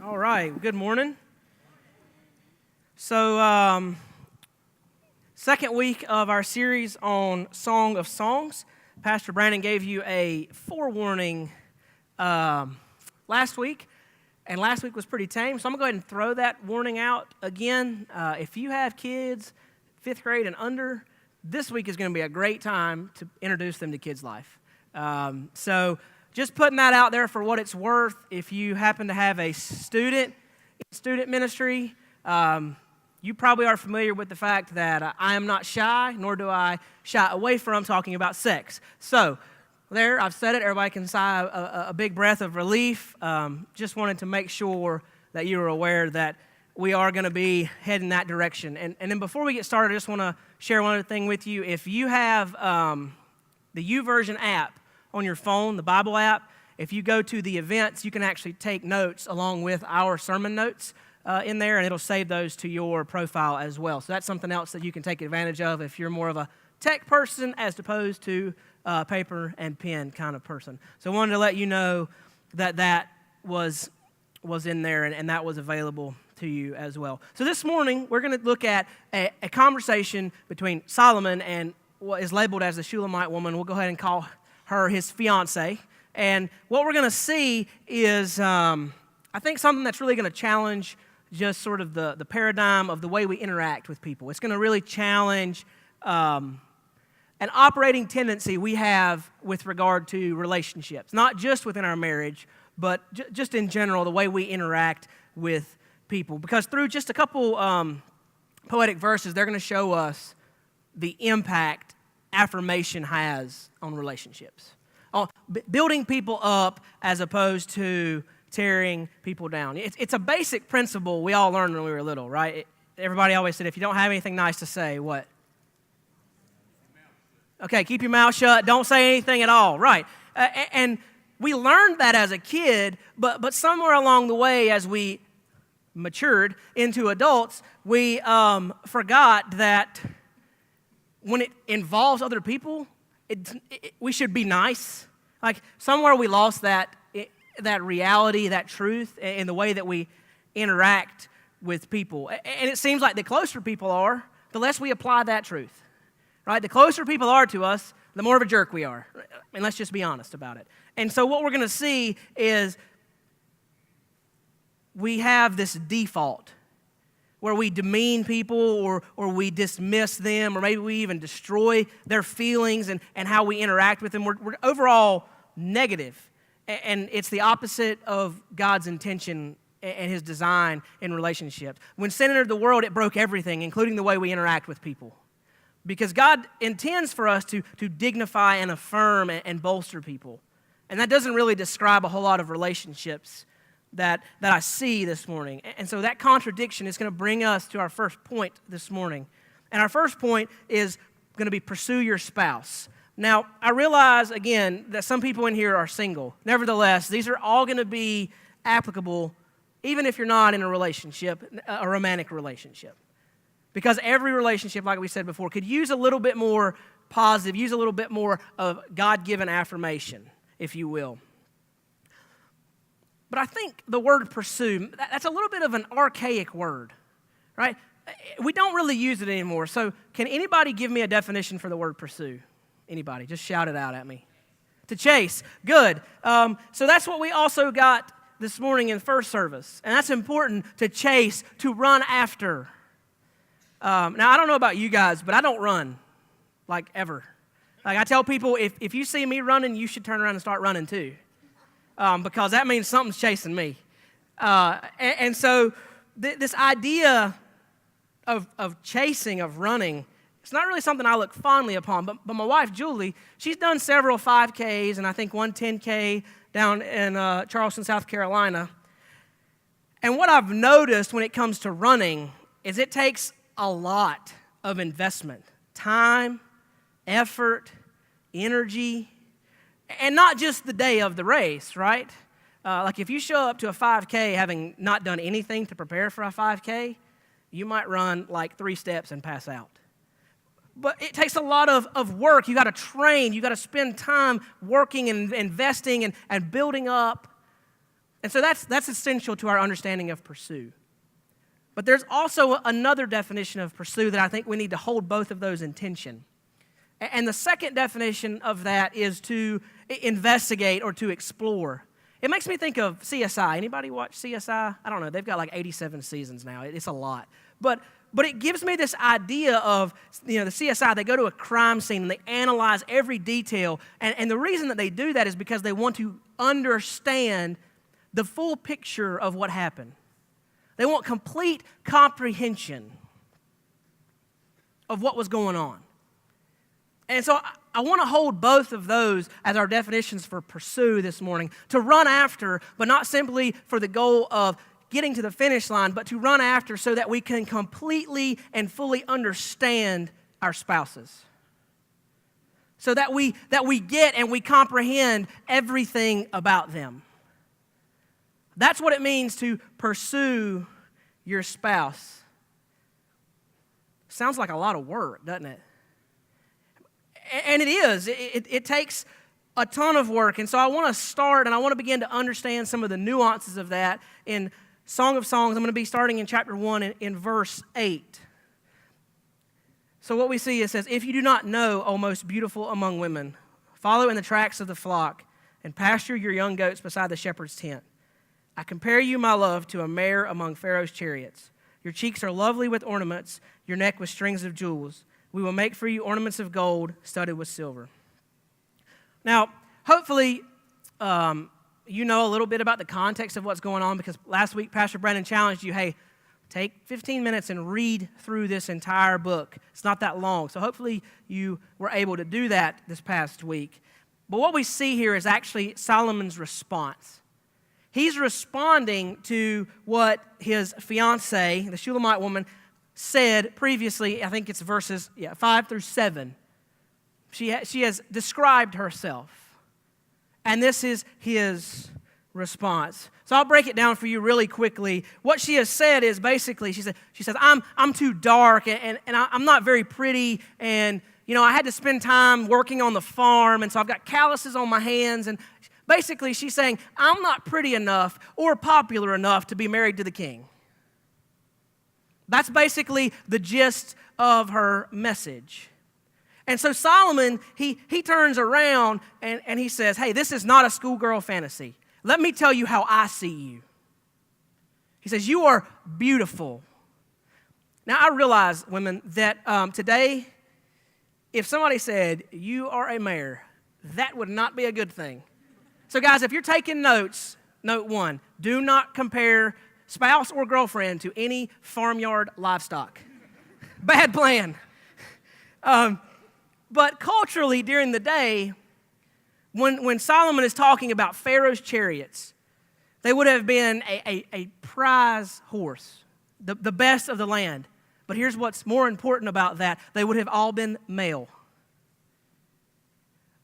All right, good morning. So, second week of our series on Song of Songs. Pastor Brandon gave you a forewarning last week, and last week was pretty tame, so I'm going to go ahead and throw that warning out again. If you have kids, 5th grade and under, this week is going to be a great time to introduce them to Kids Life. So just putting that out there for what it's worth. If you happen to have a student ministry, you probably are familiar with the fact that I am not shy, nor do I shy away from talking about sex. So there, I've said it. Everybody can sigh a big breath of relief. Just wanted to make sure that you were aware that we are going to be heading that direction. And then before we get started, I just want to share one other thing with you. If you have the YouVersion app on your phone, the Bible app, if you go to the events, you can actually take notes along with our sermon notes in there, and it'll save those to your profile as well. So that's something else that you can take advantage of if you're more of a tech person as opposed to paper and pen kind of person. So I wanted to let you know that was in there and that was available to you as well. So this morning, we're going to look at a conversation between Solomon and what is labeled as the Shulamite woman. We'll go ahead and call her his fiance. And what we're going to see is, I think, something that's really going to challenge just sort of the paradigm of the way we interact with people. It's going to really challenge an operating tendency we have with regard to relationships, not just within our marriage, but just in general, the way we interact with people. Because through just a couple poetic verses, they're going to show us the impact affirmation has on relationships. Building people up as opposed to tearing people down. It's a basic principle we all learned when we were little, right? Everybody always said, if you don't have anything nice to say, what? Okay, keep your mouth shut. Don't say anything at all, right? And we learned that as a kid, but somewhere along the way, as we matured into adults, we forgot that when it involves other people, we should be nice. Like somewhere we lost that reality, that truth in the way that we interact with people. And it seems like the closer people are, the less we apply that truth. Right? The closer people are to us, the more of a jerk we are. And let's just be honest about it. And so what we're going to see is we have this default where we demean people or we dismiss them, or maybe we even destroy their feelings and how we interact with them. We're overall negative. And it's the opposite of God's intention and His design in relationships. When sin entered the world, it broke everything, including the way we interact with people. Because God intends for us to dignify and affirm and bolster people. And that doesn't really describe a whole lot of relationships that I see this morning. And so that contradiction is going to bring us to our first point this morning. And our first point is going to be pursue your spouse. Now, I realize, again, that some people in here are single. Nevertheless, these are all going to be applicable even if you're not in a relationship, a romantic relationship. Because every relationship, like we said before, could use a little bit more positive, use a little bit more of God-given affirmation, if you will. But I think the word pursue, that's a little bit of an archaic word, right? We don't really use it anymore. So can anybody give me a definition for the word pursue? Anybody? Just shout it out at me. To chase. Good. So that's what we also got this morning in first service. And that's important, to chase, to run after. Now, I don't know about you guys, but I don't run, like, ever. Like, I tell people, if you see me running, you should turn around and start running too. Because that means something's chasing me. And so this idea of chasing, of running, it's not really something I look fondly upon. But my wife, Julie, she's done several 5Ks and I think one 10K down in Charleston, South Carolina. And what I've noticed when it comes to running is it takes a lot of investment, time, effort, energy, and not just the day of the race, right? Like if you show up to a 5K having not done anything to prepare for a 5K, you might run like 3 steps and pass out. But it takes a lot of work. You got to train. You got to spend time working and investing and building up. And so that's essential to our understanding of pursue. But there's also another definition of pursue that I think we need to hold both of those in tension. And the second definition of that is to investigate or to explore. It makes me think of CSI. Anybody watch CSI? I don't know. They've got like 87 seasons now. It's a lot. But it gives me this idea of, the CSI, they go to a crime scene and they analyze every detail. And the reason that they do that is because they want to understand the full picture of what happened. They want complete comprehension of what was going on. And so I want to hold both of those as our definitions for pursue this morning. To run after, but not simply for the goal of getting to the finish line, but to run after so that we can completely and fully understand our spouses. So that we get and we comprehend everything about them. That's what it means to pursue your spouse. Sounds like a lot of work, doesn't it? And it is. It takes a ton of work. And so I want to start and I want to begin to understand some of the nuances of that in Song of Songs. I'm going to be starting in chapter 1 in verse 8. So what we see, it says, "If you do not know, O most beautiful among women, follow in the tracks of the flock and pasture your young goats beside the shepherd's tent. I compare you, my love, to a mare among Pharaoh's chariots. Your cheeks are lovely with ornaments, your neck with strings of jewels. We will make for you ornaments of gold studded with silver." Now, hopefully, you know a little bit about the context of what's going on, because last week Pastor Brandon challenged you, hey, take 15 minutes and read through this entire book. It's not that long. So hopefully you were able to do that this past week. But what we see here is actually Solomon's response. He's responding to what his fiancée, the Shulamite woman, said previously. I think it's verses 5 through 7. She has described herself. And this is his response. So I'll break it down for you really quickly. What she has said is basically, she says, I'm too dark and I'm not very pretty, and I had to spend time working on the farm, and so I've got calluses on my hands, and basically she's saying, I'm not pretty enough or popular enough to be married to the king. That's basically the gist of her message. And so Solomon, he turns around and he says, hey, this is not a schoolgirl fantasy. Let me tell you how I see you. He says, you are beautiful. Now, I realize, women, that today, if somebody said, you are a mare, that would not be a good thing. So, guys, if you're taking notes, note 1, do not compare spouse or girlfriend to any farmyard livestock. Bad plan. But culturally, during the day, when Solomon is talking about Pharaoh's chariots, they would have been a prize horse, the best of the land. But here's what's more important about that. They would have all been male.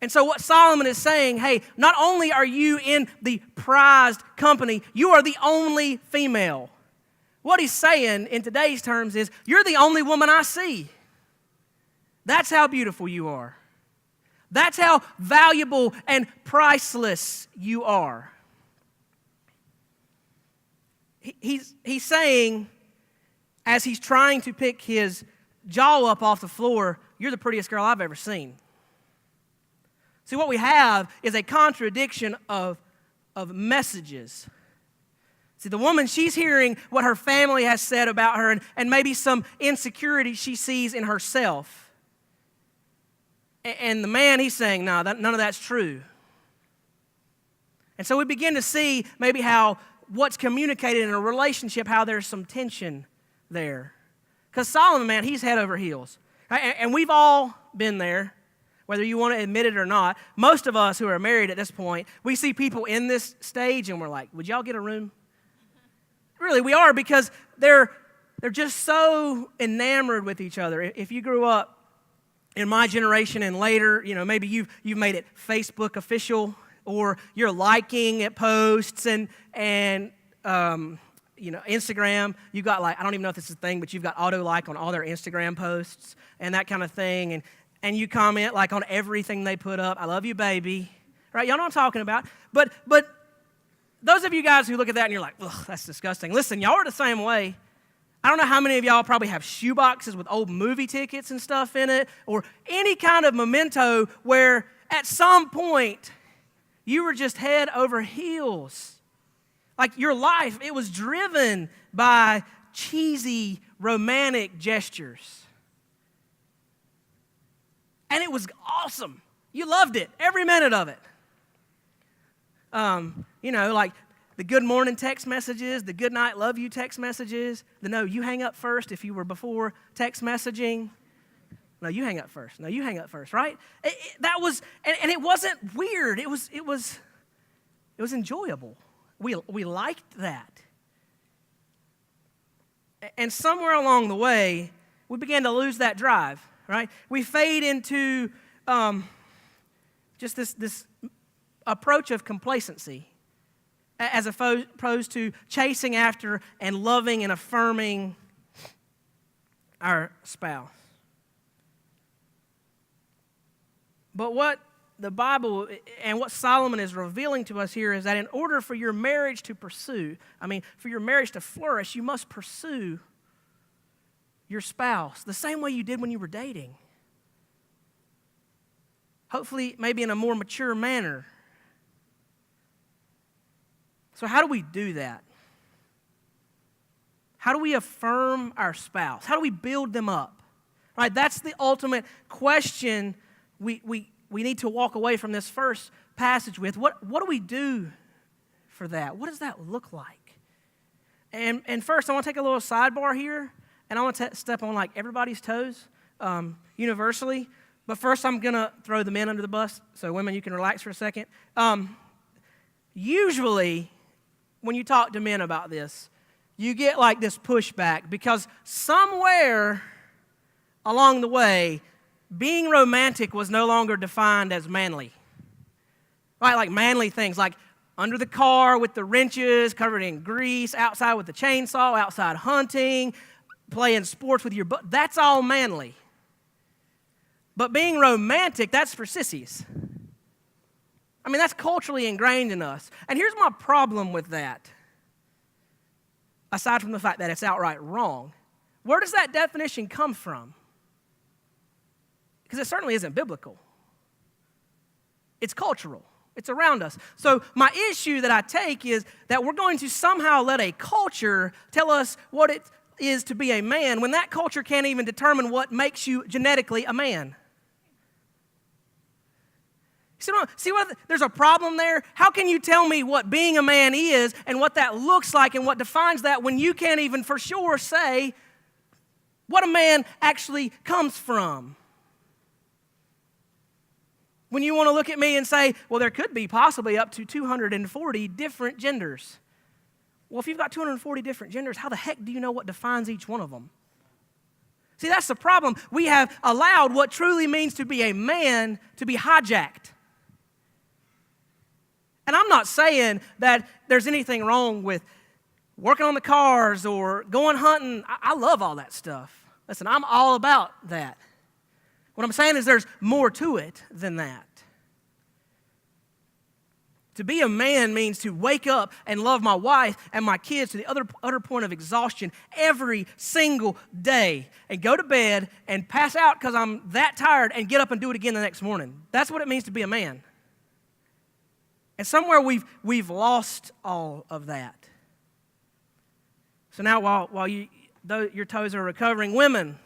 And so what Solomon is saying, hey, not only are you in the prized company, you are the only female. What he's saying in today's terms is, you're the only woman I see. That's how beautiful you are. That's how valuable and priceless you are. He's saying, as he's trying to pick his jaw up off the floor, you're the prettiest girl I've ever seen. See, what we have is a contradiction of messages. See, the woman, she's hearing what her family has said about her and maybe some insecurity she sees in herself. And the man, he's saying, no, none of that's true. And so we begin to see maybe how what's communicated in a relationship, how there's some tension there. Because Solomon, man, he's head over heels. Right? And we've all been there, whether you want to admit it or not. Most of us who are married at this point, we see people in this stage and we're like, would y'all get a room? Really, we are, because they're just so enamored with each other. If you grew up in my generation and later, maybe you've made it Facebook official, or you're liking at posts and Instagram. You've got I don't even know if this is a thing, but you've got auto like on all their Instagram posts and that kind of thing. And you comment on everything they put up. I love you, baby. Right? Y'all know what I'm talking about. But those of you guys who look at that and you're like, ugh, that's disgusting. Listen, y'all are the same way. I don't know how many of y'all probably have shoe boxes with old movie tickets and stuff in it, or any kind of memento where at some point you were just head over heels. Like your life, it was driven by cheesy, romantic gestures. And it was awesome. You loved it, every minute of it. Like the good morning text messages, the good night, love you text messages, the no, you hang up first if you were before text messaging. No, you hang up first. No, you hang up first, right? That was, and it wasn't weird. It was enjoyable. We liked that. And somewhere along the way, we began to lose that drive, right? We fade into just this approach of complacency as opposed to chasing after and loving and affirming our spouse. But what the Bible and what Solomon is revealing to us here is that in order for your marriage to for your marriage to flourish, you must pursue your spouse the same way you did when you were dating. Hopefully, maybe in a more mature manner. So how do we do that? How do we affirm our spouse? How do we build them up? Right? That's the ultimate question we need to walk away from this first passage with. What do we do for that? What does that look like? And first, I want to take a little sidebar here, and I want to step on like everybody's toes universally. But first, I'm going to throw the men under the bus, so women, you can relax for a second. Usually, when you talk to men about this, you get like this pushback because somewhere along the way, being romantic was no longer defined as manly. Right? Like manly things, like under the car with the wrenches, covered in grease, outside with the chainsaw, outside hunting, playing sports with your butt. That's all manly. But being romantic, that's for sissies. That's culturally ingrained in us. And here's my problem with that. Aside from the fact that it's outright wrong, where does that definition come from? Because it certainly isn't biblical. It's cultural. It's around us. So my issue that I take is that we're going to somehow let a culture tell us what it is to be a man when that culture can't even determine what makes you genetically a man. See what? There's a problem there. How can you tell me what being a man is and what that looks like and what defines that when you can't even for sure say what a man actually comes from? When you want to look at me and say, well, there could be possibly up to 240 different genders. Well, if you've got 240 different genders, how the heck do you know what defines each one of them? See, that's the problem. We have allowed what truly means to be a man to be hijacked. And I'm not saying that there's anything wrong with working on the cars or going hunting. I love all that stuff. Listen, I'm all about that. What I'm saying is there's more to it than that. To be a man means to wake up and love my wife and my kids to the utter point of exhaustion every single day and go to bed and pass out because I'm that tired and get up and do it again the next morning. That's what it means to be a man. And somewhere we've lost all of that. So now while your toes are recovering, women,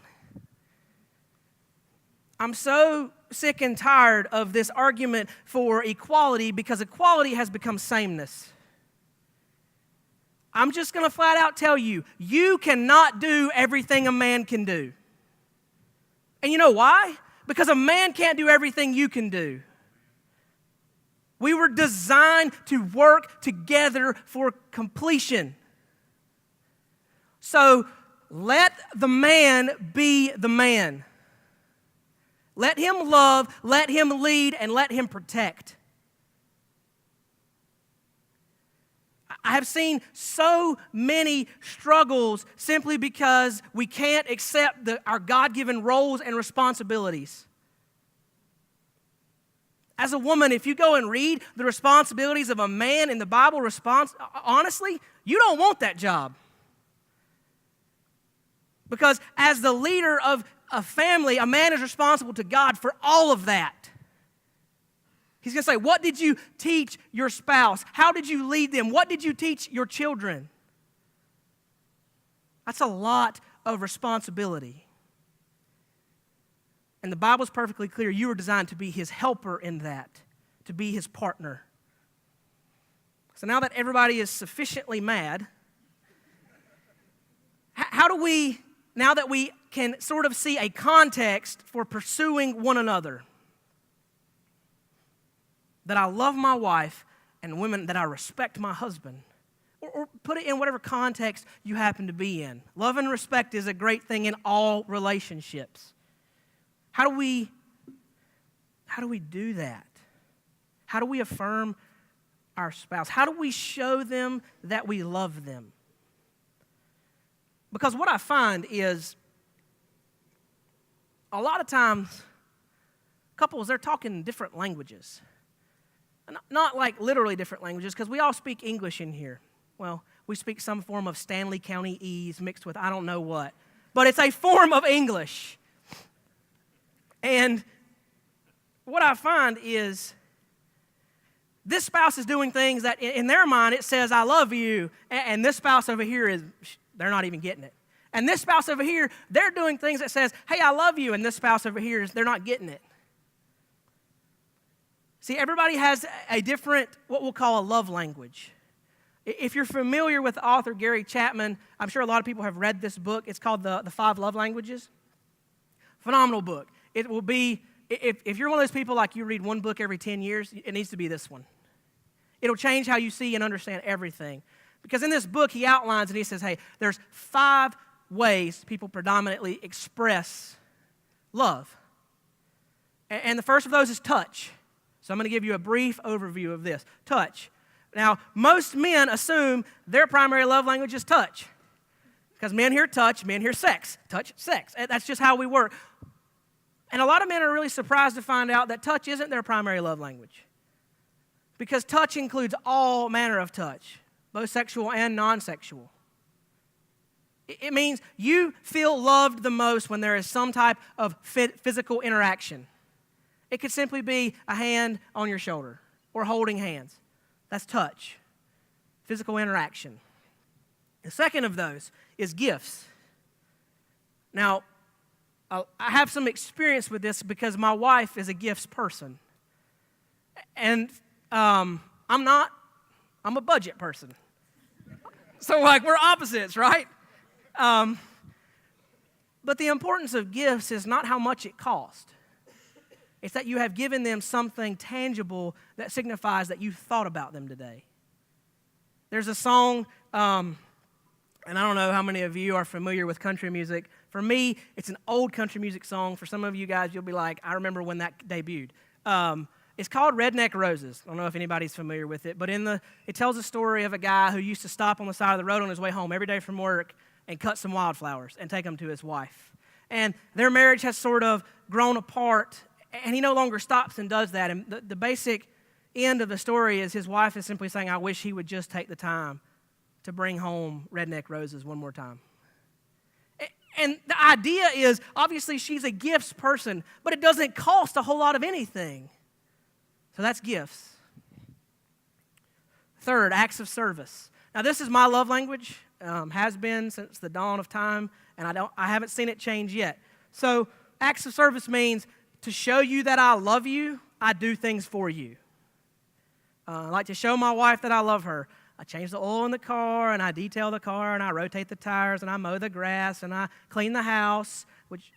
I'm so sick and tired of this argument for equality because equality has become sameness. I'm just going to flat out tell you, you cannot do everything a man can do. And you know why? Because a man can't do everything you can do. We were designed to work together for completion. So let the man be the man. Let him love, let him lead, and let him protect. I have seen so many struggles simply because we can't accept our God-given roles and responsibilities. As a woman, if you go and read the responsibilities of a man in the Bible, honestly, you don't want that job. Because as the leader of a family, a man is responsible to God for all of that. He's going to say, what did you teach your spouse? How did you lead them? What did you teach your children? That's a lot of responsibility. And the Bible's perfectly clear. You were designed to be his helper in that, to be his partner. So now that everybody is sufficiently mad, how do we, now that we can sort of see a context for pursuing one another, that I love my wife, and women, that I respect my husband, or put it in whatever context you happen to be in. Love and respect is a great thing in all relationships. How do we do that? How do we affirm our spouse? How do we show them that we love them? Because what I find is a lot of times couples, they're talking different languages. Not like literally different languages, because we all speak English in here. Well, we speak some form of Stanley County E's mixed with I don't know what. But it's a form of English. And what I find is this spouse is doing things that in their mind it says, I love you. And this spouse over here, they're not even getting it. And this spouse over here, they're doing things that says, hey, I love you. And this spouse over here, they're not getting it. See, everybody has a different, what we'll call a love language. If you're familiar with the author Gary Chapman, I'm sure a lot of people have read this book. It's called The Five Love Languages. Phenomenal book. It will be, if you're one of those people like you read one book every 10 years, it needs to be this one. It'll change how you see and understand everything. Because in this book, he outlines and he says, hey, there's 5 ways people predominantly express love. And the first of those is touch. So I'm going to give you a brief overview of this. Touch. Now, most men assume their primary love language is touch. Because men hear touch, men hear sex. Touch, sex. That's just how we work. And a lot of men are really surprised to find out that touch isn't their primary love language. Because touch includes all manner of touch, both sexual and non-sexual. It means you feel loved the most when there is some type of physical interaction. It could simply be a hand on your shoulder or holding hands. That's touch, physical interaction. The second of those is gifts. Now, I have some experience with this because my wife is a gifts person. And I'm not. I'm a budget person. So, we're opposites, right? But the importance of gifts is not how much it costs. It's that you have given them something tangible that signifies that you thought about them today. There's a song, and I don't know how many of you are familiar with country music. For me, it's an old country music song. For some of you guys, you'll be like, I remember when that debuted. It's called Redneck Roses. I don't know if anybody's familiar with it, but it tells a story of a guy who used to stop on the side of the road on his way home every day from work and cut some wildflowers and take them to his wife. And their marriage has sort of grown apart, and he no longer stops and does that. And the basic end of the story is his wife is simply saying, I wish he would just take the time to bring home redneck roses one more time. And the idea is, obviously, she's a gifts person, but it doesn't cost a whole lot of anything. So that's gifts. Third, acts of service. Now, this is my love language, has been since the dawn of time, and I haven't seen it change yet. So acts of service means to show you that I love you, I do things for you. I like to show my wife that I love her. I change the oil in the car, and I detail the car, and I rotate the tires, and I mow the grass, and I clean the house, which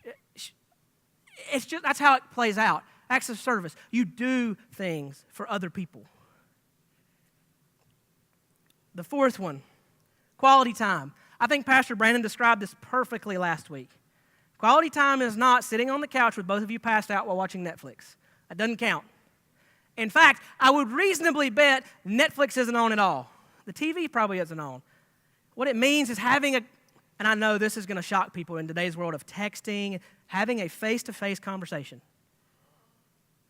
it's just, that's how it plays out. Acts of service. You do things for other people. The fourth one, quality time. I think Pastor Brandon described this perfectly last week. Quality time is not sitting on the couch with both of you passed out while watching Netflix. That doesn't count. In fact, I would reasonably bet Netflix isn't on at all. The TV probably isn't on. What it means is having and I know this is going to shock people in today's world of texting, having a face-to-face conversation.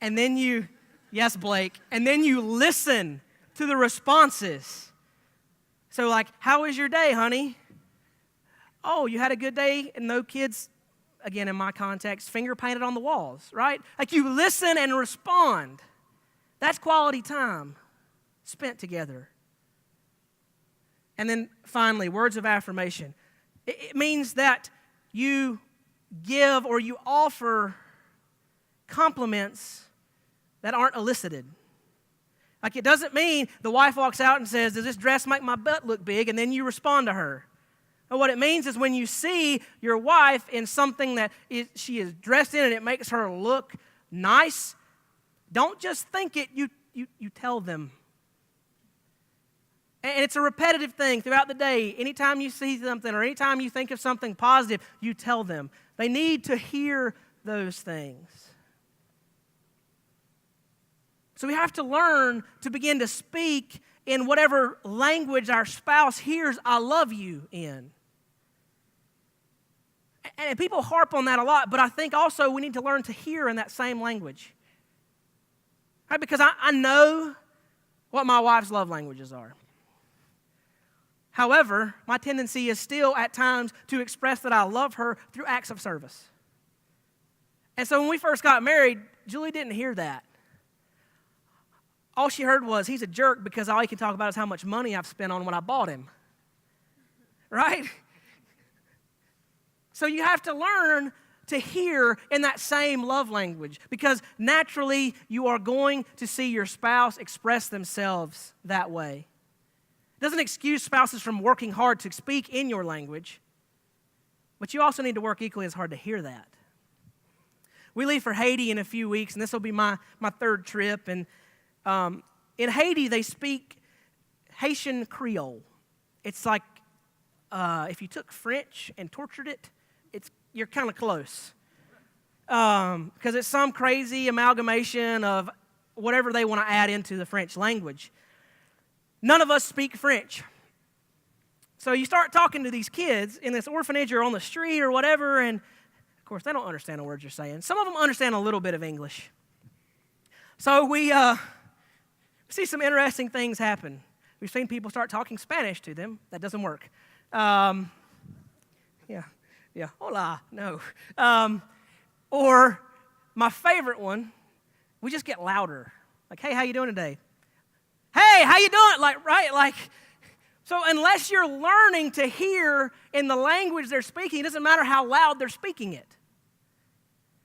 And then you Yes, Blake. And then you listen to the responses. So like, how was your day, honey? Oh, you had a good day? And no kids, again, in my context, finger painted on the walls, right? Like you listen and respond. That's quality time spent together. And then finally, words of affirmation. It means that you give or you offer compliments that aren't elicited. Like it doesn't mean the wife walks out and says, does this dress make my butt look big? And then you respond to her. But what it means is when you see your wife in something that she is dressed in and it makes her look nice, don't just think it, you tell them. And it's a repetitive thing throughout the day. Anytime you see something or anytime you think of something positive, you tell them. They need to hear those things. So we have to learn to begin to speak in whatever language our spouse hears I love you in. And people harp on that a lot, but I think also we need to learn to hear in that same language. Right? Because I know what my wife's love languages are. However, my tendency is still at times to express that I love her through acts of service. And so when we first got married, Julie didn't hear that. All she heard was, he's a jerk because all he can talk about is how much money I've spent on what I bought him. Right? So you have to learn to hear in that same love language because naturally you are going to see your spouse express themselves that way. It doesn't excuse spouses from working hard to speak in your language, but you also need to work equally as hard to hear that. We leave for Haiti in a few weeks, and this will be my third trip. And in Haiti, they speak Haitian Creole. It's like if you took French and tortured it, you're kind of close. Because it's some crazy amalgamation of whatever they want to add into the French language. None of us speak French. So you start talking to these kids in this orphanage or on the street or whatever, and of course, they don't understand the words you're saying. Some of them understand a little bit of English. So we see some interesting things happen. We've seen people start talking Spanish to them. That doesn't work. Yeah, hola, no. Or my favorite one, we just get louder. Like, hey, how you doing today? Hey, how you doing? Like, so unless you're learning to hear in the language they're speaking, it doesn't matter how loud they're speaking it.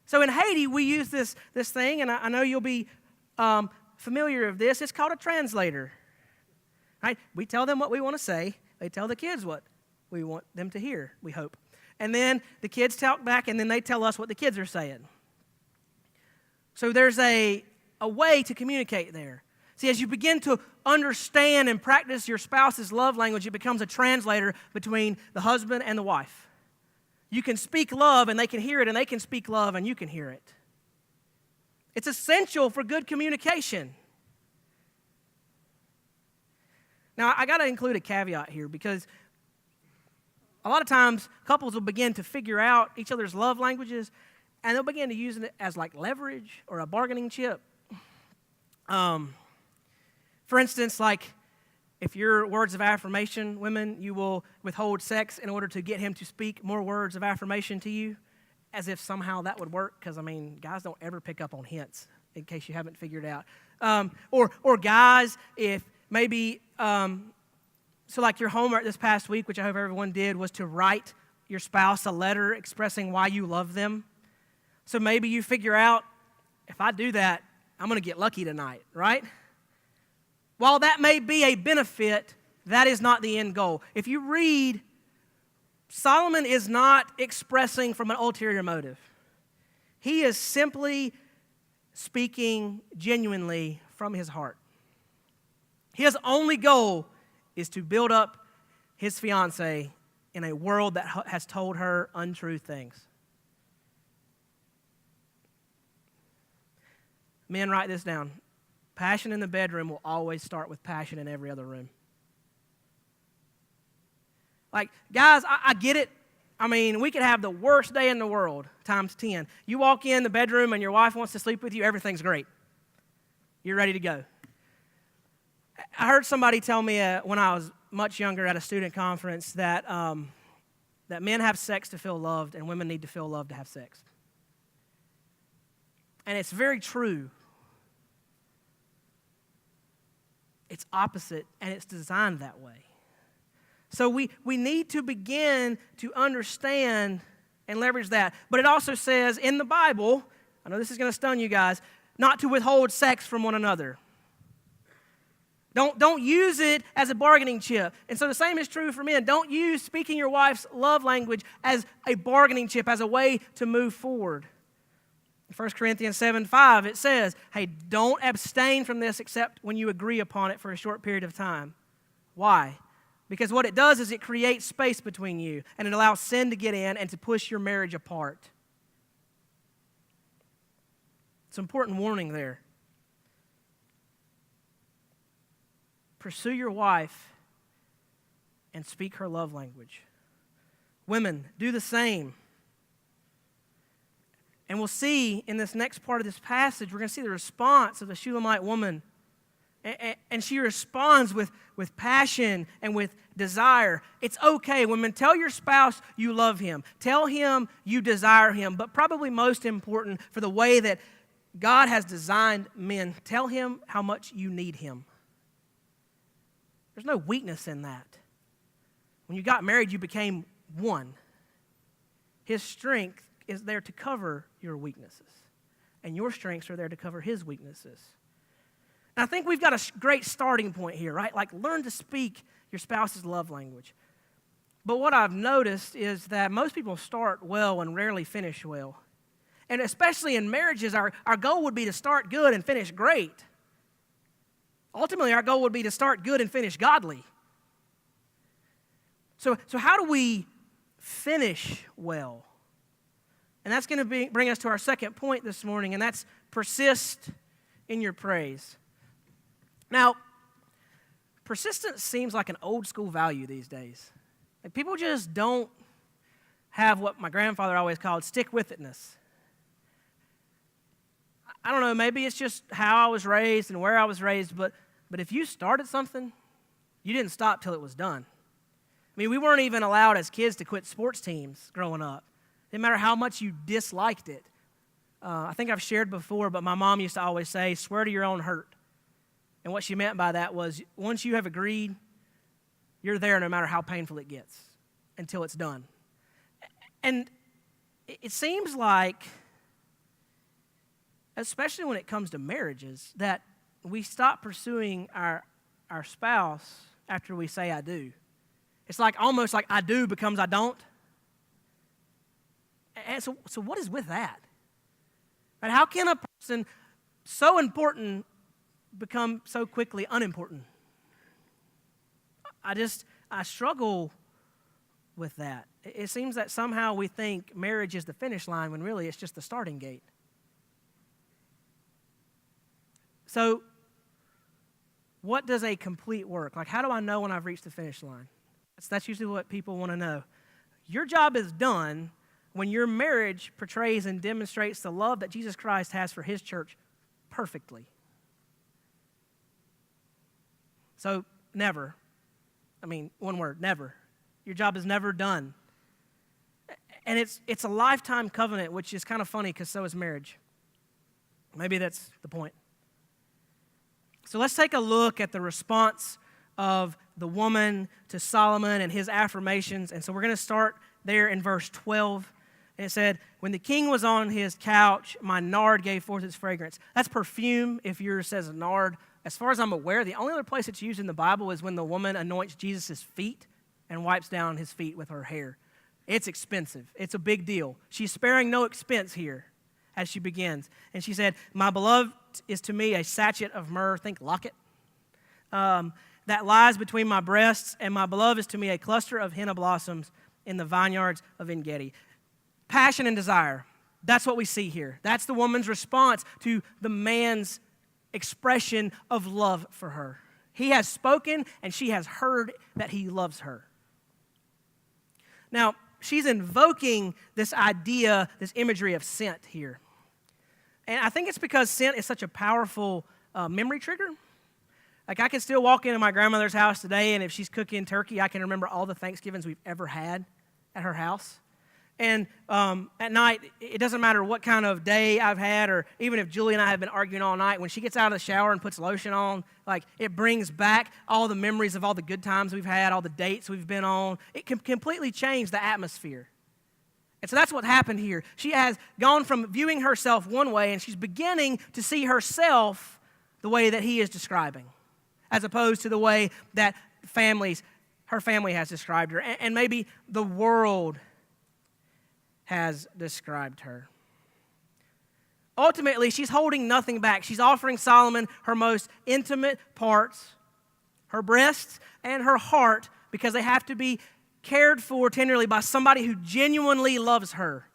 So in Haiti, we use this thing, and I know you'll be familiar of this. It's called a translator. Right? We tell them what we want to say. They tell the kids what we want them to hear, we hope. And then the kids talk back, and then they tell us what the kids are saying. So there's a way to communicate there. See, as you begin to understand and practice your spouse's love language, it becomes a translator between the husband and the wife. You can speak love, and they can hear it, and they can speak love, and you can hear it. It's essential for good communication. Now, I got to include a caveat here because a lot of times couples will begin to figure out each other's love languages, and they'll begin to use it as like leverage or a bargaining chip. For instance, like if your words of affirmation, women, you will withhold sex in order to get him to speak more words of affirmation to you, as if somehow that would work, because, guys don't ever pick up on hints, in case you haven't figured out. Or guys, if maybe, so like your homework this past week, which I hope everyone did, was to write your spouse a letter expressing why you love them. So maybe you figure out, if I do that, I'm going to get lucky tonight, right? While that may be a benefit, that is not the end goal. If you read, Solomon is not expressing from an ulterior motive. He is simply speaking genuinely from his heart. His only goal is to build up his fiancée in a world that has told her untrue things. Men, write this down. Passion in the bedroom will always start with passion in every other room. Like, guys, I get it. We could have the worst day in the world times 10. You walk in the bedroom and your wife wants to sleep with you, everything's great. You're ready to go. I heard somebody tell me when I was much younger at a student conference that men have sex to feel loved and women need to feel loved to have sex. And it's very true. It's opposite, and it's designed that way. So we need to begin to understand and leverage that. But it also says in the Bible, I know this is going to stun you guys, not to withhold sex from one another. Don't use it as a bargaining chip. And so the same is true for men. Don't use speaking your wife's love language as a bargaining chip, as a way to move forward. In 1 Corinthians 7:5, it says, hey, don't abstain from this except when you agree upon it for a short period of time. Why? Because what it does is it creates space between you, and it allows sin to get in and to push your marriage apart. It's an important warning there. Pursue your wife and speak her love language. Women, do the same. And we'll see in this next part of this passage, we're going to see the response of the Shulamite woman. And she responds with passion and with desire. It's okay, women, tell your spouse you love him. Tell him you desire him. But probably most important, for the way that God has designed men, tell him how much you need him. There's no weakness in that. When you got married, you became one. His strength is there to cover your weaknesses, and your strengths are there to cover his weaknesses. And I think we've got a great starting point here, right? Like, learn to speak your spouse's love language. But what I've noticed is that most people start well and rarely finish well. And especially in marriages, our goal would be to start good and finish great. Ultimately, our goal would be to start good and finish godly. So how do we finish well? And that's going to bring us to our second point this morning, and that's persist in your praise. Now, persistence seems like an old school value these days. Like, people just don't have what my grandfather always called stick-with-itness. I don't know, maybe it's just how I was raised and where I was raised, but if you started something, you didn't stop till it was done. I mean, we weren't even allowed as kids to quit sports teams growing up. Didn't matter how much you disliked it. I think I've shared before, but my mom used to always say, swear to your own hurt. And what she meant by that was, once you have agreed, you're there no matter how painful it gets until it's done. And it seems like, especially when it comes to marriages, that we stop pursuing our spouse after we say I do. It's like almost like I do becomes I don't. And so what is with that? And how can a person so important become so quickly unimportant? I struggle with that. It seems that somehow we think marriage is the finish line when really it's just the starting gate. So, what does a complete work? Like, how do I know when I've reached the finish line? That's usually what people want to know. Your job is done when your marriage portrays and demonstrates the love that Jesus Christ has for his church perfectly. So, never. I mean, one word, never. Your job is never done. And it's a lifetime covenant, which is kind of funny because so is marriage. Maybe that's the point. So let's take a look at the response of the woman to Solomon and his affirmations. And so we're going to start there in verse 12. And it said, when the king was on his couch, my nard gave forth its fragrance. That's perfume if yours says nard. As far as I'm aware, the only other place it's used in the Bible is when the woman anoints Jesus' feet and wipes down his feet with her hair. It's expensive. It's a big deal. She's sparing no expense here as she begins. And she said, my beloved is to me a sachet of myrrh, think locket, that lies between my breasts, and my beloved is to me a cluster of henna blossoms in the vineyards of En-Gedi. Passion and desire. That's what we see here. That's the woman's response to the man's expression of love for her. He has spoken, and she has heard that he loves her. Now, she's invoking this idea, this imagery of scent here. And I think it's because scent is such a powerful a memory trigger. Like I can still walk into my grandmother's house today, and if she's cooking turkey, I can remember all the Thanksgivings we've ever had at her house. And at night, it doesn't matter what kind of day I've had, or even if Julie and I have been arguing all night, when she gets out of the shower and puts lotion on, like it brings back all the memories of all the good times we've had, all the dates we've been on. It can completely change the atmosphere. And so that's what happened here. She has gone from viewing herself one way, and she's beginning to see herself the way that he is describing, as opposed to the way that her family has described her, and maybe the world has described her. Ultimately, she's holding nothing back. She's offering Solomon her most intimate parts, her breasts and her heart, because they have to be cared for tenderly by somebody who genuinely loves her.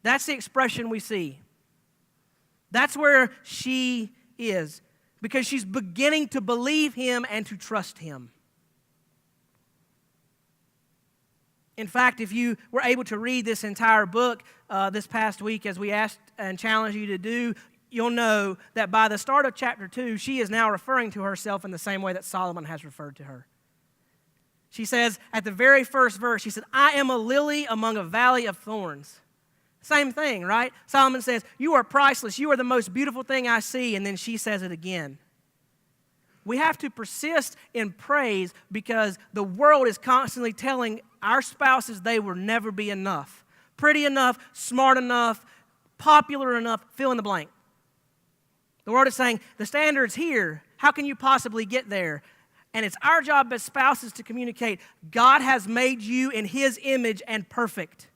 That's the expression we see. That's where she is, because she's beginning to believe him and to trust him. In fact, if you were able to read this entire book this past week, as we asked and challenged you to do, you'll know that by the start of chapter 2, she is now referring to herself in the same way that Solomon has referred to her. She says at the very first verse, she said, I am a lily among a valley of thorns. Same thing, right? Solomon says, you are priceless. You are the most beautiful thing I see. And then she says it again. We have to persist in praise because the world is constantly telling our spouses they will never be enough. Pretty enough, smart enough, popular enough, fill in the blank. The world is saying, the standard's here. How can you possibly get there? And it's our job as spouses to communicate, God has made you in his image and perfect.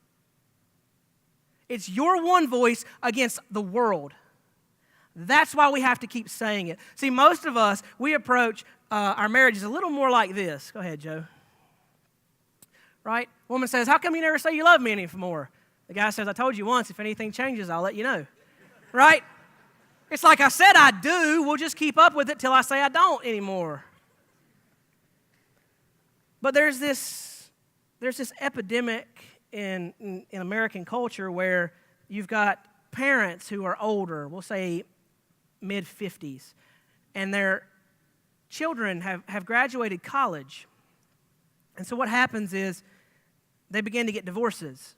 It's your one voice against the world. That's why we have to keep saying it. See, most of us, we approach our marriages a little more like this. Go ahead, Joe. Right? Woman says, how come you never say you love me anymore? The guy says, I told you once, if anything changes, I'll let you know. Right? It's like I said I do. We'll just keep up with it till I say I don't anymore. But there's this epidemic in American culture where you've got parents who are older, we'll say mid-50s, and their children have graduated college. And so what happens is they begin to get divorces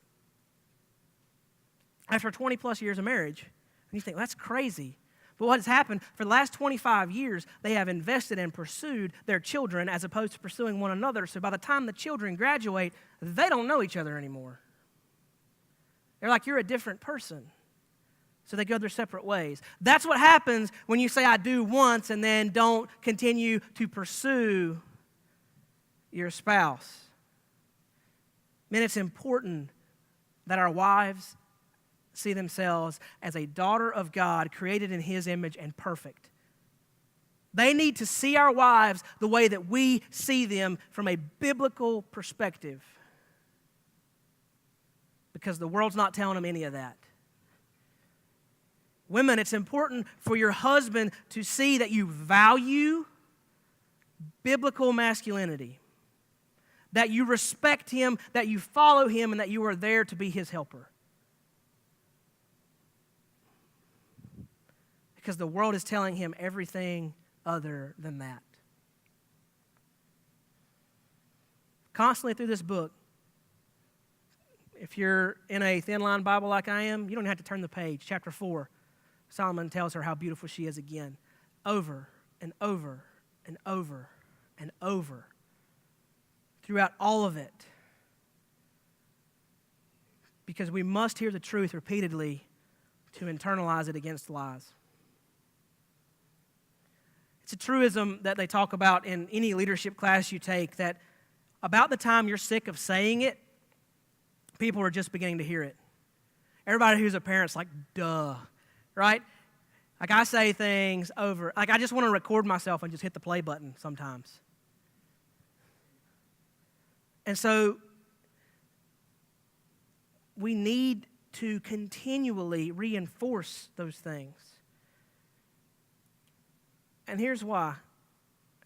after 20 plus years of marriage. And you think, well, that's crazy. But what has happened, for the last 25 years, they have invested and pursued their children as opposed to pursuing one another. So by the time the children graduate, they don't know each other anymore. They're like, you're a different person. So they go their separate ways. That's what happens when you say I do once and then don't continue to pursue your spouse. Man, it's important that our wives see themselves as a daughter of God created in his image and perfect. They need to see our wives the way that we see them from a biblical perspective, because the world's not telling them any of that. Women, it's important for your husband to see that you value biblical masculinity, that you respect him, that you follow him, and that you are there to be his helper. Because the world is telling him everything other than that. Constantly through this book, if you're in a thin-line Bible like I am, you don't have to turn the page. Chapter 4, Solomon tells her how beautiful she is again, over and over and over and over, throughout all of it. Because we must hear the truth repeatedly to internalize it against lies. It's a truism that they talk about in any leadership class you take, that about the time you're sick of saying it, people are just beginning to hear it. Everybody who's a parent's like, duh, right? Like I say things over, like I just want to record myself and just hit the play button sometimes. And so we need to continually reinforce those things. And here's why.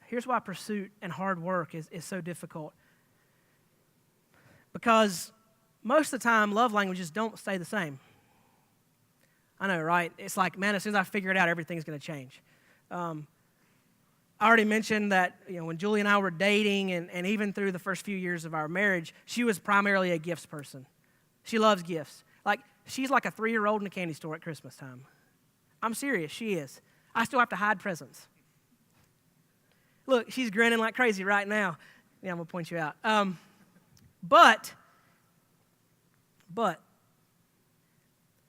Here's why pursuit and hard work is so difficult. Because most of the time, love languages don't stay the same. I know, right? It's like, man, as soon as I figure it out, everything's going to change. I already mentioned that when Julie and I were dating and even through the first few years of our marriage, she was primarily a gifts person. She loves gifts. She's like a 3-year-old in a candy store at Christmas time. I'm serious, she is. I still have to hide presents. Look, she's grinning like crazy right now. Yeah, I'm going to point you out. But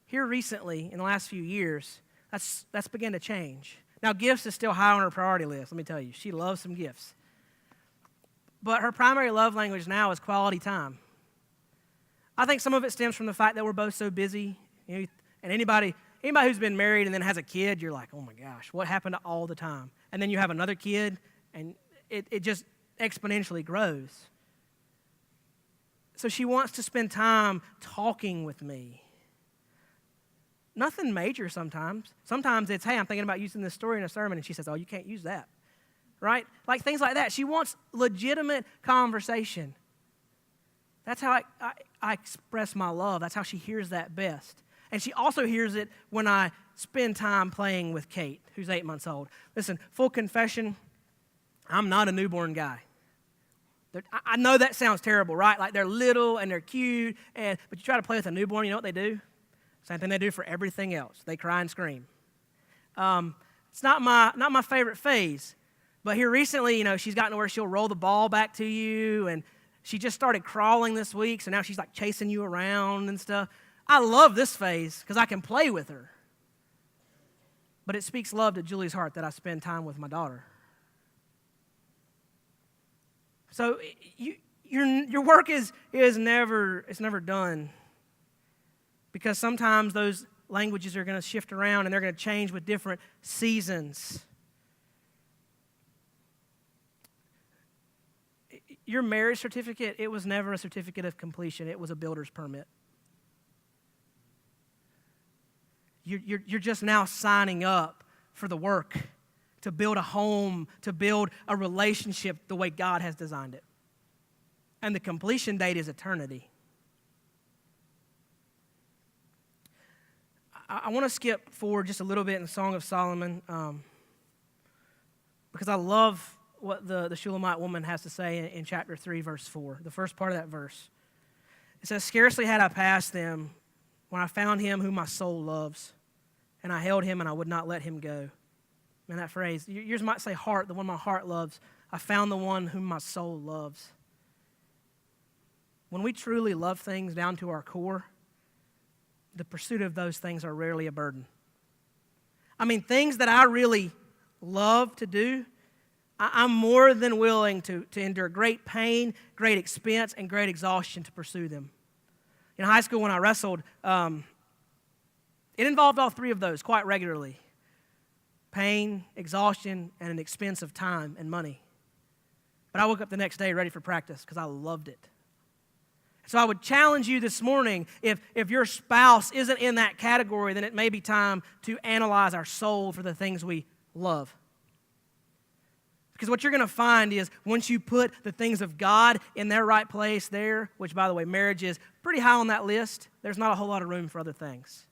here recently, in the last few years, that's begun to change. Now, gifts is still high on her priority list, let me tell you. She loves some gifts. But her primary love language now is quality time. I think some of it stems from the fact that we're both so busy. And anybody who's been married and then has a kid, you're like, oh my gosh, what happened to all the time? And then you have another kid, and it just exponentially grows. So she wants to spend time talking with me. Nothing major sometimes. Sometimes it's, hey, I'm thinking about using this story in a sermon, and she says, oh, you can't use that, right? Like things like that. She wants legitimate conversation. That's how I express my love. That's how she hears that best. And she also hears it when I spend time playing with Kate, who's 8 months old. Listen, full confession, I'm not a newborn guy. I know that sounds terrible, right? Like they're little and they're cute, but you try to play with a newborn, you know what they do? Same thing they do for everything else. They cry and scream. It's not my favorite phase, but here recently, she's gotten to where she'll roll the ball back to you, and she just started crawling this week, so now she's like chasing you around and stuff. I love this phase because I can play with her. But it speaks love to Julie's heart that I spend time with my daughter. So your work is never done, because sometimes those languages are going to shift around and they're going to change with different seasons. Your marriage certificate, it was never a certificate of completion. It was a builder's permit. You're just now signing up for the work to build a home, to build a relationship the way God has designed it. And the completion date is eternity. I want to skip forward just a little bit in the Song of Solomon because I love what the Shulamite woman has to say in chapter 3, verse 4, the first part of that verse. It says, scarcely had I passed them when I found him whom my soul loves, and I held him and I would not let him go. And that phrase, yours might say heart, the one my heart loves. I found the one whom my soul loves. When we truly love things down to our core, the pursuit of those things are rarely a burden. I mean, things that I really love to do, I'm more than willing to endure great pain, great expense, and great exhaustion to pursue them. In high school, when I wrestled, it involved all three of those quite regularly. Pain, exhaustion, and an expense of time and money. But I woke up the next day ready for practice because I loved it. So I would challenge you this morning, if your spouse isn't in that category, then it may be time to analyze our soul for the things we love. Because what you're going to find is once you put the things of God in their right place there, which, by the way, marriage is pretty high on that list, there's not a whole lot of room for other things.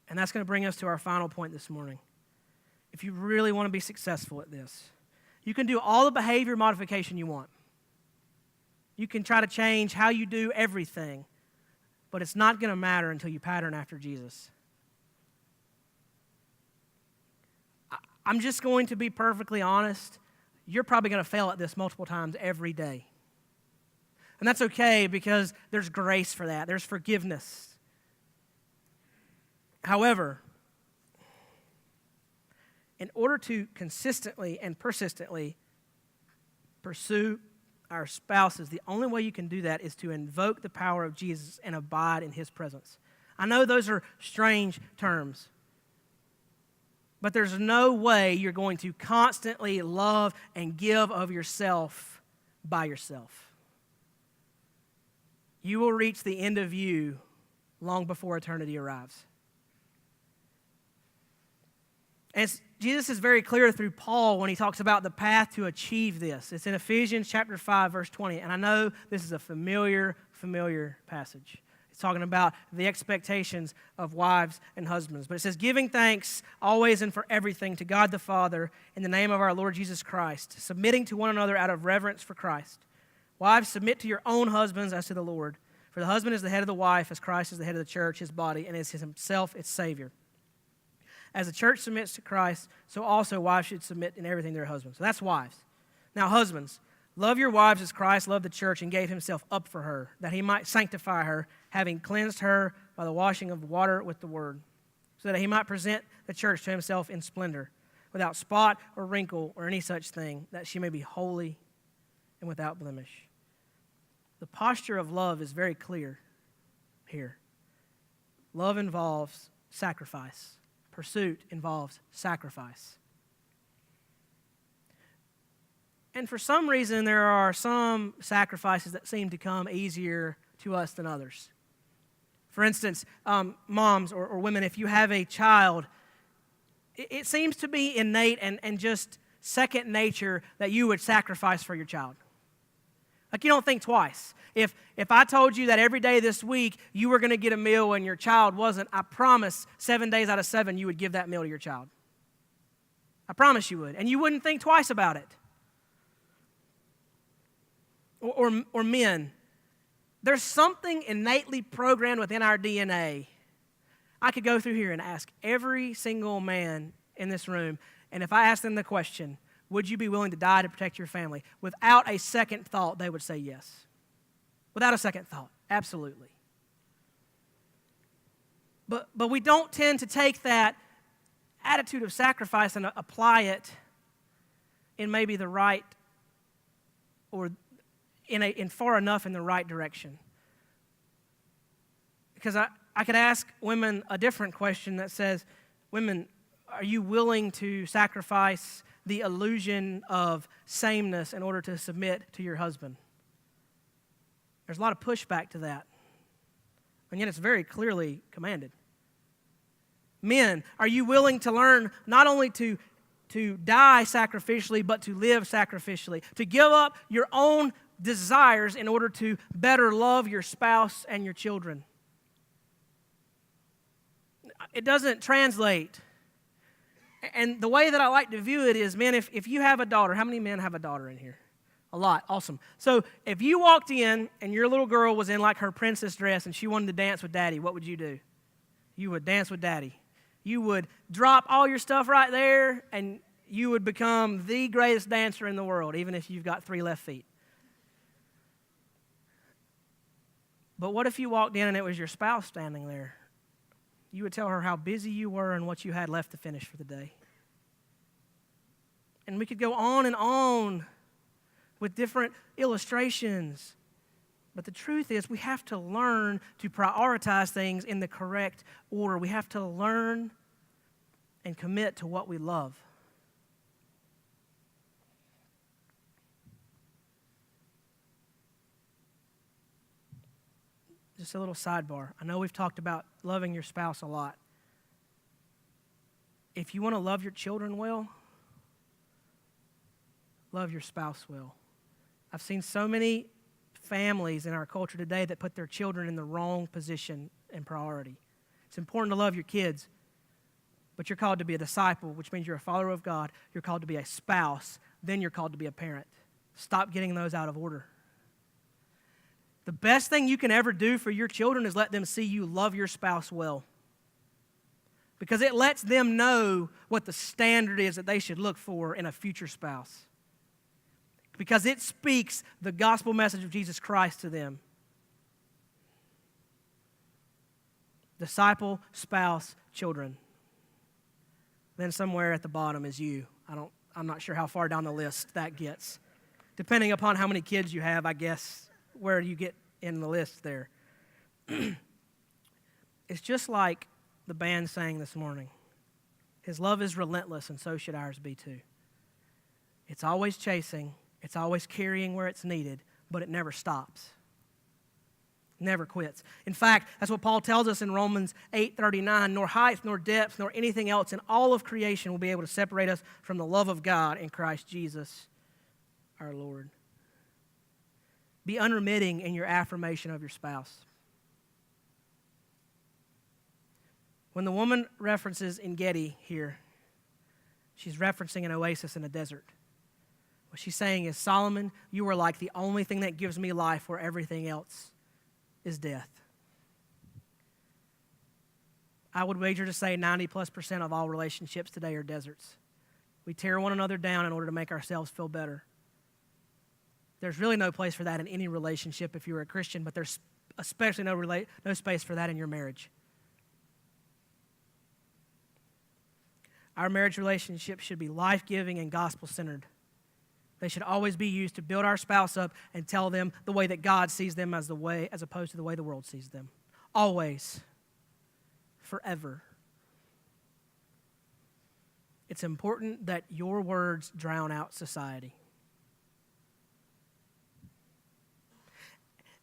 And that's going to bring us to our final point this morning. If you really want to be successful at this, you can do all the behavior modification you want. You can try to change how you do everything, but it's not going to matter until you pattern after Jesus. I'm just going to be perfectly honest. You're probably going to fail at this multiple times every day. And that's okay because there's grace for that. There's forgiveness. However, in order to consistently and persistently pursue our spouses, the only way you can do that is to invoke the power of Jesus and abide in his presence. I know those are strange terms, but there's no way you're going to constantly love and give of yourself by yourself. You will reach the end of you long before eternity arrives. And Jesus is very clear through Paul when he talks about the path to achieve this. It's in Ephesians chapter 5, verse 20. And I know this is a familiar passage. It's talking about the expectations of wives and husbands. But it says, giving thanks always and for everything to God the Father in the name of our Lord Jesus Christ, submitting to one another out of reverence for Christ. Wives, submit to your own husbands as to the Lord. For the husband is the head of the wife, as Christ is the head of the church, his body, and is himself its Savior. As the church submits to Christ, so also wives should submit in everything to their husbands. So that's wives. Now, husbands, love your wives as Christ loved the church and gave himself up for her, that he might sanctify her, having cleansed her by the washing of water with the word, so that he might present the church to himself in splendor, without spot or wrinkle or any such thing, that she may be holy and without blemish. The posture of love is very clear here. Love involves sacrifice. Pursuit involves sacrifice. And for some reason, there are some sacrifices that seem to come easier to us than others. For instance, moms or women, if you have a child, it seems to be innate and just second nature that you would sacrifice for your child. Like, you don't think twice. If I told you that every day this week you were going to get a meal and your child wasn't, I promise 7 days out of 7 you would give that meal to your child. I promise you would. And you wouldn't think twice about it. Or men. There's something innately programmed within our DNA. I could go through here and ask every single man in this room, and if I asked them the question, would you be willing to die to protect your family? Without a second thought, they would say yes. Without a second thought, absolutely. But we don't tend to take that attitude of sacrifice and apply it in maybe the right or in far enough in the right direction. Because I could ask women a different question that says, women, are you willing to sacrifice the illusion of sameness in order to submit to your husband? There's a lot of pushback to that. And yet it's very clearly commanded. Men, are you willing to learn not only to die sacrificially, but to live sacrificially? To give up your own desires in order to better love your spouse and your children? It doesn't translate. And the way that I like to view it is, men, if you have a daughter, how many men have a daughter in here? A lot. Awesome. So if you walked in and your little girl was in like her princess dress and she wanted to dance with daddy, what would you do? You would dance with daddy. You would drop all your stuff right there and you would become the greatest dancer in the world, even if you've got 3 left feet. But what if you walked in and it was your spouse standing there? You would tell her how busy you were and what you had left to finish for the day. And we could go on and on with different illustrations. But the truth is, we have to learn to prioritize things in the correct order. We have to learn and commit to what we love. Just a little sidebar. I know we've talked about loving your spouse a lot. If you want to love your children well, love your spouse well. I've seen so many families in our culture today that put their children in the wrong position and priority. It's important to love your kids, but you're called to be a disciple, which means you're a follower of God. You're called to be a spouse. Then you're called to be a parent. Stop getting those out of order. The best thing you can ever do for your children is let them see you love your spouse well. Because it lets them know what the standard is that they should look for in a future spouse. Because it speaks the gospel message of Jesus Christ to them. Disciple, spouse, children. Then somewhere at the bottom is you. I'm not sure how far down the list that gets. Depending upon how many kids you have, I guess, where you get in the list there. It's just like the band sang this morning. His love is relentless, and so should ours be too. It's always chasing. It's always carrying where it's needed, but it never stops. Never quits. In fact, that's what Paul tells us in Romans 8:39, nor height, nor depth, nor anything else in all of creation will be able to separate us from the love of God in Christ Jesus our Lord. Be unremitting in your affirmation of your spouse. When the woman references En Gedi here, she's referencing an oasis in a desert. What she's saying is, Solomon, you are like the only thing that gives me life where everything else is death. I would wager to say 90+% of all relationships today are deserts. We tear one another down in order to make ourselves feel better. There's really no place for that in any relationship if you're a Christian, but there's especially no space for that in your marriage. Our marriage relationships should be life-giving and gospel-centered. They should always be used to build our spouse up and tell them the way that God sees them as opposed to the way the world sees them. Always. Forever. It's important that your words drown out society.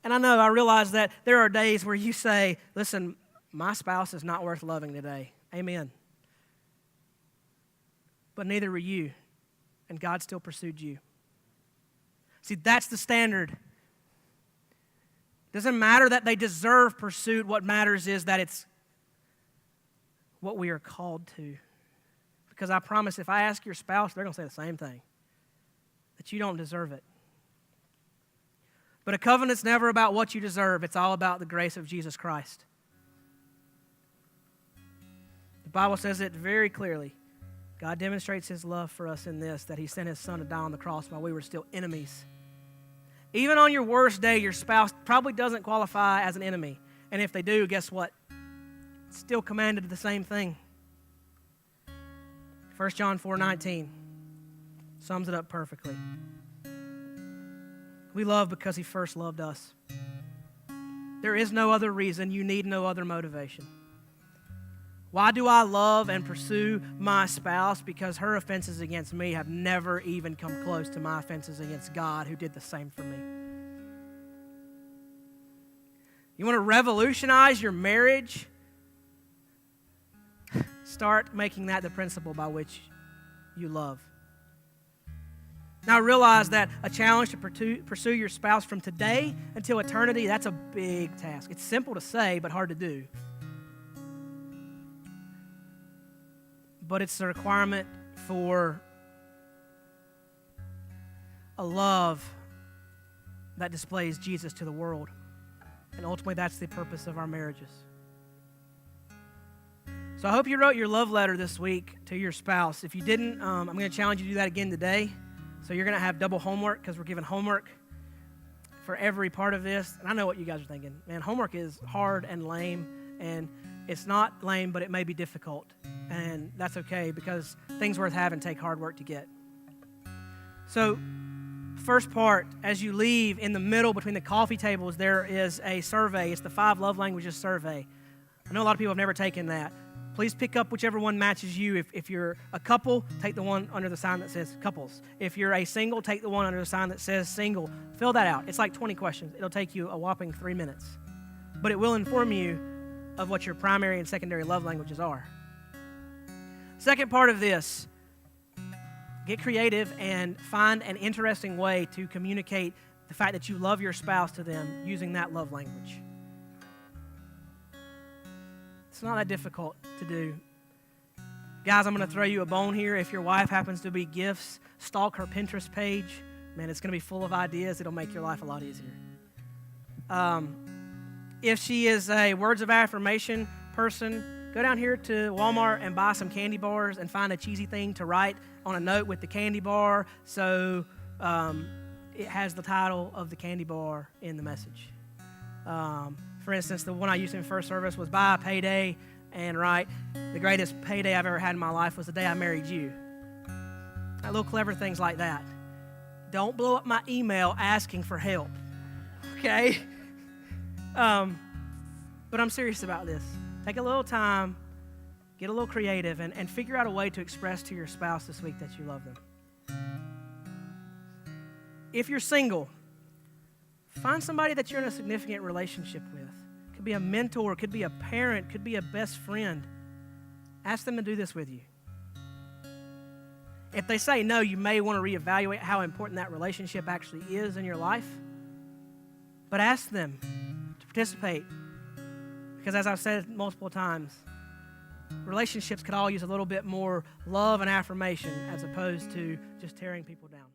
And I realize that there are days where you say, listen, my spouse is not worth loving today. Amen. But neither were you, and God still pursued you. See, that's the standard. It doesn't matter that they deserve pursuit. What matters is that it's what we are called to. Because I promise, if I ask your spouse, they're going to say the same thing, that you don't deserve it. But a covenant's never about what you deserve. It's all about the grace of Jesus Christ. The Bible says it very clearly. God demonstrates his love for us in this, that he sent his son to die on the cross while we were still enemies. Even on your worst day, your spouse probably doesn't qualify as an enemy. And if they do, guess what? It's still commanded the same thing. 1 John 4:19 sums it up perfectly. We love because he first loved us. There is no other reason. You need no other motivation. Why do I love and pursue my spouse? Because her offenses against me have never even come close to my offenses against God, who did the same for me. You want to revolutionize your marriage? Start making that the principle by which you love. Now realize that a challenge to pursue your spouse from today until eternity, that's a big task. It's simple to say, but hard to do. But it's a requirement for a love that displays Jesus to the world. And ultimately, that's the purpose of our marriages. So I hope you wrote your love letter this week to your spouse. If you didn't, I'm going to challenge you to do that again today. So you're going to have double homework because we're giving homework for every part of this. And I know what you guys are thinking. Man, homework is hard and lame, and it's not lame, but it may be difficult. And that's okay because things worth having take hard work to get. So first part, as you leave, in the middle between the coffee tables, there is a survey. It's the 5 love languages survey. I know a lot of people have never taken that. Please pick up whichever one matches you. If you're a couple, take the one under the sign that says couples. If you're a single, take the one under the sign that says single. Fill that out. It's like 20 questions. It'll take you a whopping 3 minutes. But it will inform you of what your primary and secondary love languages are. Second part of this, get creative and find an interesting way to communicate the fact that you love your spouse to them using that love language. It's not that difficult to do. Guys, I'm going to throw you a bone here. If your wife happens to be gifts, stalk her Pinterest page. Man, it's going to be full of ideas. It'll make your life a lot easier. If she is a words of affirmation person, go down here to Walmart and buy some candy bars and find a cheesy thing to write on a note with the candy bar so it has the title of the candy bar in the message. For instance, the one I used in first service was buy a payday and write, the greatest payday I've ever had in my life was the day I married you. Little clever things like that. Don't blow up my email asking for help, okay? But I'm serious about this. Take a little time, get a little creative, and figure out a way to express to your spouse this week that you love them. If you're single, find somebody that you're in a significant relationship with. Could be a mentor, could be a parent, could be a best friend. Ask them to do this with you. If they say no, you may want to reevaluate how important that relationship actually is in your life. But ask them to participate. Because as I've said multiple times, relationships could all use a little bit more love and affirmation as opposed to just tearing people down.